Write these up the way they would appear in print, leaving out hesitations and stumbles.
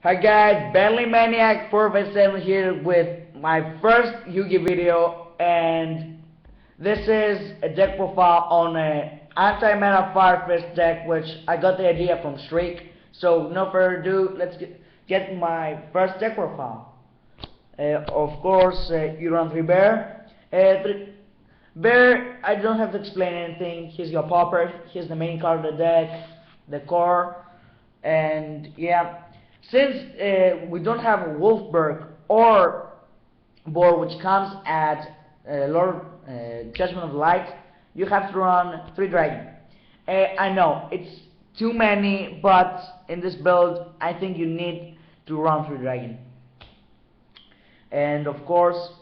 Hi guys, Bentley Maniac 457 here with my first Yu-Gi video, and this is a deck profile on a anti-mana Firefist deck which I got the idea from Streak. So no further ado, let's get my first deck profile. Of course, you run 3 Bear. Bear, I don't have to explain anything. He's your popper, he's the main card of the deck, the core, and yeah. Since we don't have a Wolfberg or board which comes at Lord Judgment of Light, you have to run 3 Dragon. I know it's too many, but in this build I think you need to run 3 Dragon. And of course,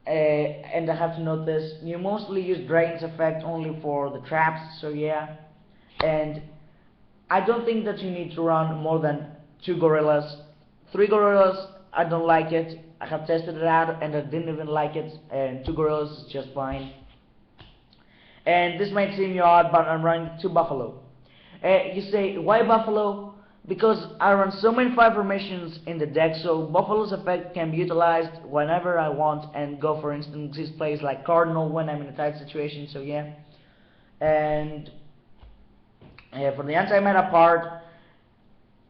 and I have to note this, you mostly use Dragon's effect only for the traps, so yeah. And I don't think that you need to run more than 2 gorillas. 3 gorillas, I don't like it. I have tested it out and I didn't even like it, and 2 gorillas is just fine. And this might seem odd, but I'm running 2 buffalo. You say, why buffalo? Because I run so many 5 formations in the deck, so buffalo's effect can be utilized whenever I want and go for instance these plays like cardinal when I'm in a tight situation, so yeah. And for the anti-mana part,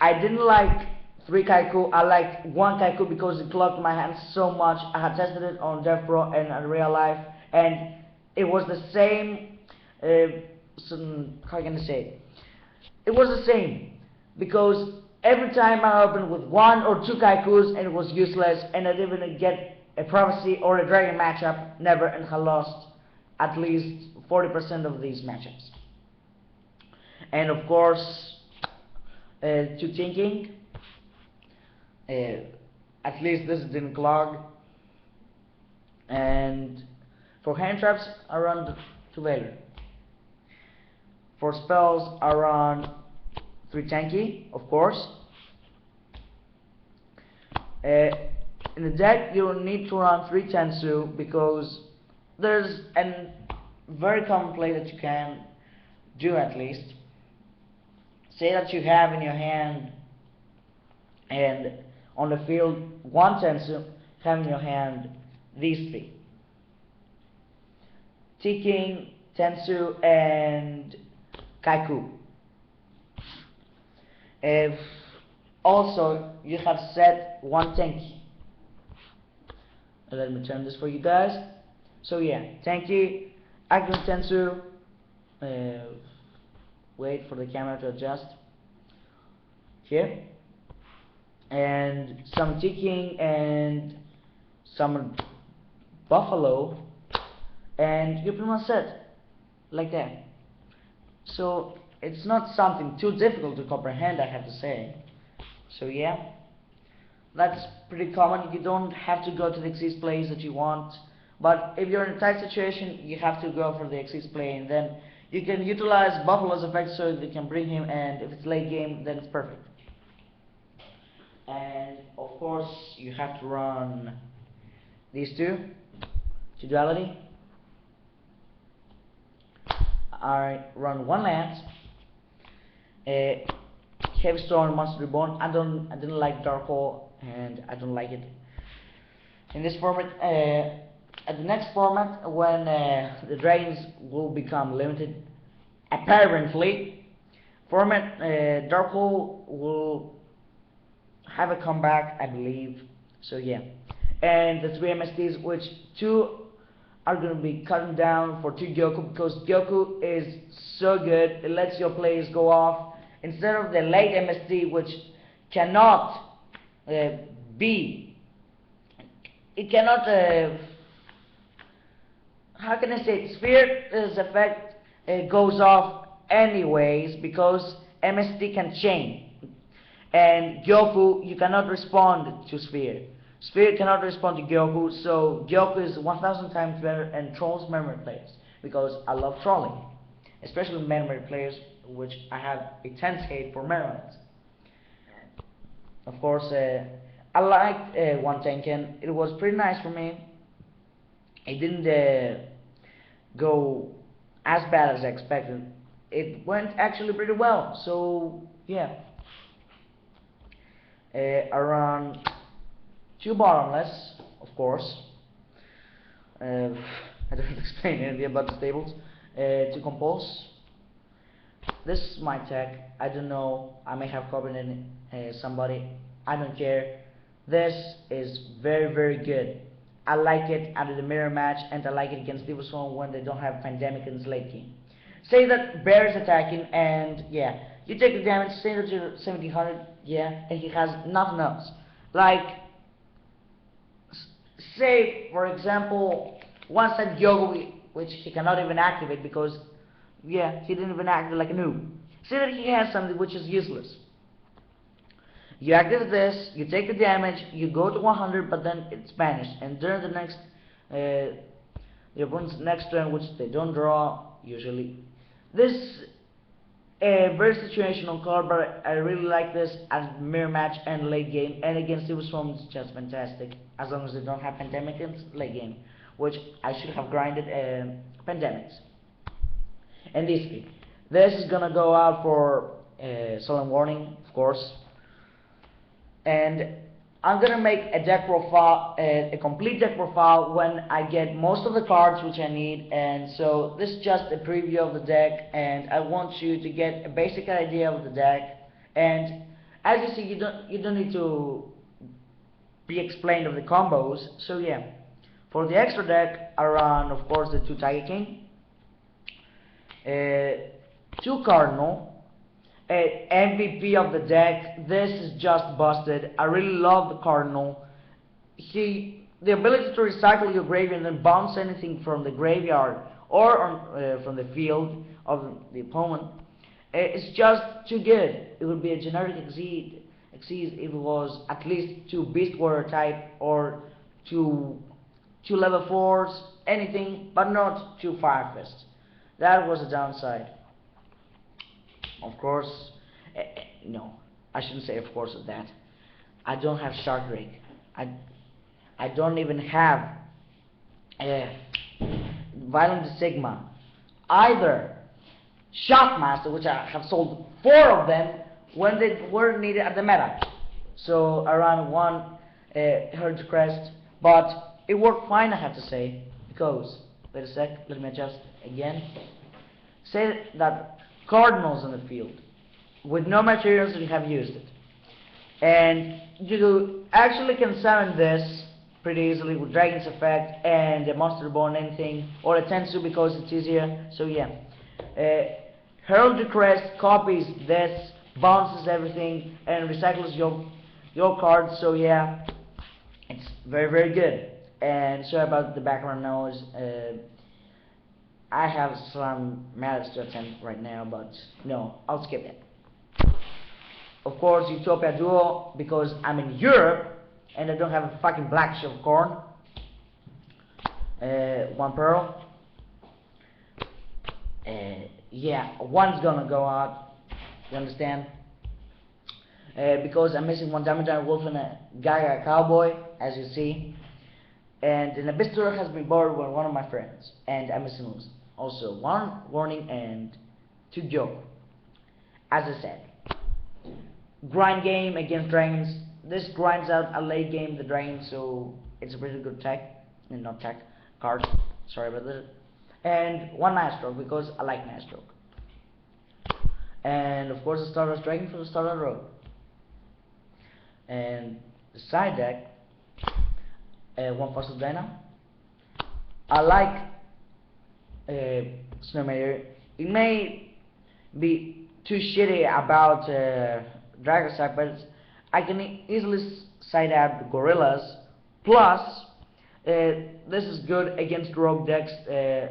I didn't like 3 Kaiku, I liked 1 Kaiku because it clogged my hands so much. I had tested it on Dev Pro and in real life, and it was the same, how can I say? It was the same, because every time I opened with 1 or 2 Kaikus and it was useless, and I didn't even get a Prophecy or a Dragon matchup, never, and I lost at least 40% of these matchups. And of course, to thinking, at least this didn't clog. And for hand traps, I run 2 Valor. For spells, I run 3 Tanky, of course. In the deck, you need to run 3 Tensu because there's a very common play that you can do at least. Say that you have in your hand and on the field 1 Tensu, have in your hand these 3. T-King, Tensu, and Kaiku. If also you have set 1 Tenki. Let me turn this for you guys. So yeah, Tenki, Akron Tensu, wait for the camera to adjust here, and some T-King and some Buffalo, and you're pretty much set like that. So it's not something too difficult to comprehend, I have to say. So yeah, that's pretty common. You don't have to go to the Xyz plays that you want, but if you're in a tight situation, you have to go for the Xyz play, and then you can utilize Buffalo's effect so that you can bring him, and if it's late game, then it's perfect. And of course, you have to run these 2 Duality. I run 1 Lance, Heavy Storm, Monster Reborn. I didn't like Dark Hole, and I don't like it in this format. At the next format, when the dragons will become limited, apparently, format Dark Hole will have a comeback, I believe. So yeah, and the 3 MSTs, which 2 are going to be cutting down for 2 Gyoku, because Gyoku is so good. It lets your players go off instead of the late MST, which cannot be. It cannot. How can I say it? Sphere's effect goes off anyways because MST can chain, and Gyoku, you cannot respond to Sphere. Sphere cannot respond to Gyoku, so Gyoku is 1000 times better and trolls memory players, because I love trolling, especially memory players, which I have intense hate for memories. Of course, I liked 1 Tenken. It was pretty nice for me. It didn't go as bad as I expected. It went actually pretty well, so yeah. around 2 bottomless, of course. I don't explain anything about the tables. To compose. This is my tech. I don't know. I may have copied in somebody. I don't care. This is very good. I like it under the mirror match, and I like it against Steve Swan when they don't have Pandemic in his late game. Say that Bear is attacking, and yeah, you take the damage. Say that you're 1700, yeah, and he has nothing else. Like, say for example, one set Yogo, which he cannot even activate because, yeah, he didn't even activate like a noob. Say that he has something which is useless. You activate this, you take the damage, you go to 100, but then it's banished, and during the next, the opponent's next turn, which they don't draw usually. This very situational card, but I really like this as mirror match and late game, and against Silver Swarm it's just fantastic, as long as they don't have Pandemic in late game, which I should have grinded Pandemics. And this is gonna go out for Solemn Warning, of course. And I'm gonna make a deck profile, a complete deck profile when I get most of the cards which I need. And so this is just a preview of the deck, and I want you to get a basic idea of the deck. And as you see, you don't need to be explained of the combos. So yeah, for the extra deck, I run of course the 2 Tiger King, 2 Cardinal. MVP of the deck. This is just busted. I really love the Cardinal. The ability to recycle your graveyard and then bounce anything from the graveyard or from the field of the opponent. It's just too good. It would be a generic Xyz if it was at least 2 Beast Warrior type or 2 level 4s, anything, but not 2 Fire Fists. That was the downside. Of course, no, I shouldn't say of course of that. I don't have Shark Drake. I don't even have Violent Sigma. Either Shockmaster, which I have sold 4 of them when they were needed at the meta. So I ran 1 Herd Crest, but it worked fine, I have to say, because, wait a sec, let me adjust again. Say that Cardinals in the field with no materials, you have used it, and you actually can summon this pretty easily with Dragon's Effect and a Monster Reborn, anything, or a Tensu because it's easier. So yeah, Heraldry Crest copies this, bounces everything, and recycles your cards. So yeah, it's very good. And sorry about the background noise. I have some matters to attend right now, but no, I'll skip it. Of course, Utopia Duo, because I'm in Europe and I don't have a fucking black shell corn. 1 Pearl. Yeah, 1's gonna go out. You understand? Because I'm missing 1 Damodar Wolf and a Gaia Cowboy, as you see. And an Abyss Tour has been borrowed by one of my friends, and I'm missing also 1 Warning and 2 Joke. As I said, grind game against dragons. This grinds out a late game the dragon, so it's a pretty good tech, and not tech, card. Sorry about that. And 1 Masterstroke because I like Masterstroke. And of course, a Stardust Dragon for the Stardust Road. And the side deck, 1 Fossil Dino. I like Snowmaker. It may be too shitty about Dragon Sack, but I can easily side out the Gorillas. Plus, this is good against rogue decks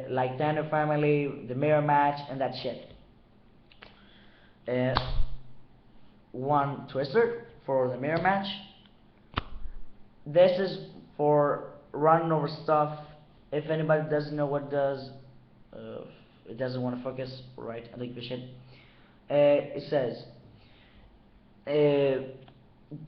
like Thunder Family, the Mirror Match, and that shit. 1 Twister for the Mirror Match. This is for running over stuff. If anybody doesn't know what it does, it doesn't want to focus, right? I think we should. It says,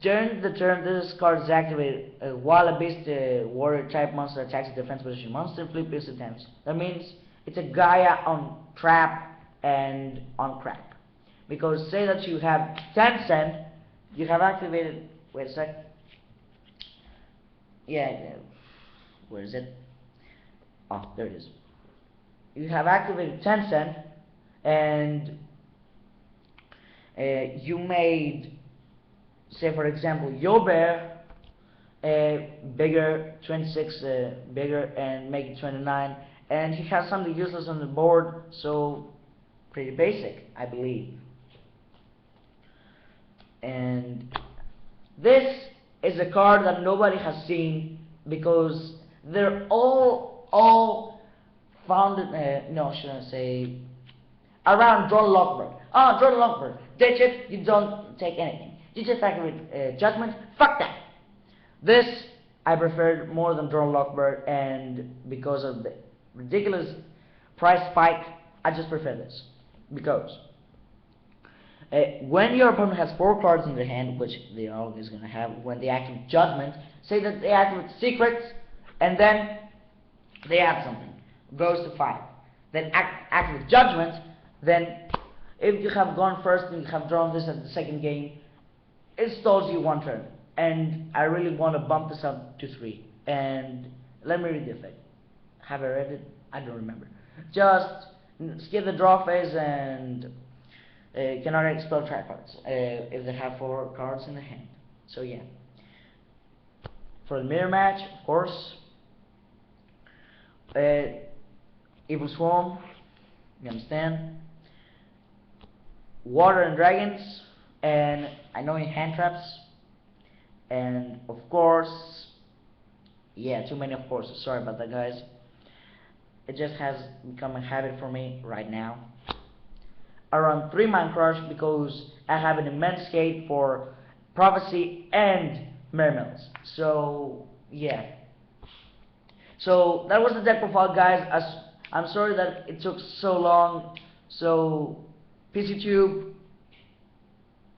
during the turn this card is activated while a Beast Warrior type monster attacks a defense position monster, flip this attempts. That means it's a Gaia on trap and on crack. Because say that you have 10 cent, you have activated Wait a sec. Yeah, where is it? Oh, there it is. You have activated Tencent, and you made, say for example, your bear bigger, 26 bigger, and make it 29, and he has something useless on the board, so pretty basic, I believe. And this is a card that nobody has seen because they're all founded, no, shouldn't say, around Drone Lockbird. Oh, Drone Lockbird, ditch it, you don't take anything. You just activate Judgment, fuck that. This I preferred more than Drone Lockbird, and because of the ridiculous price spike, I just prefer this. Because when your opponent has 4 cards in their hand, which they are always going to have, when they activate Judgment, say that they activate Secrets, and then they add something, goes to 5. Then activate Judgment, then if you have gone first and you have drawn this at the second game, it stalls you 1 turn. And I really want to bump this up to 3. And let me read the effect. Have I read it? I don't remember. Just skip the draw phase and cannot expel trap cards if they have 4 cards in the hand. So yeah. For the mirror match, of course, Evil Swarm, you understand? Water and Dragons, and annoying hand traps, and of course, yeah, too many of courses. Sorry about that, guys. It just has become a habit for me right now. Around 3 Man Crush because I have an immense hate for Prophecy and Mermills. So yeah. So that was the deck profile, guys. I'm sorry that it took so long. So PCTube,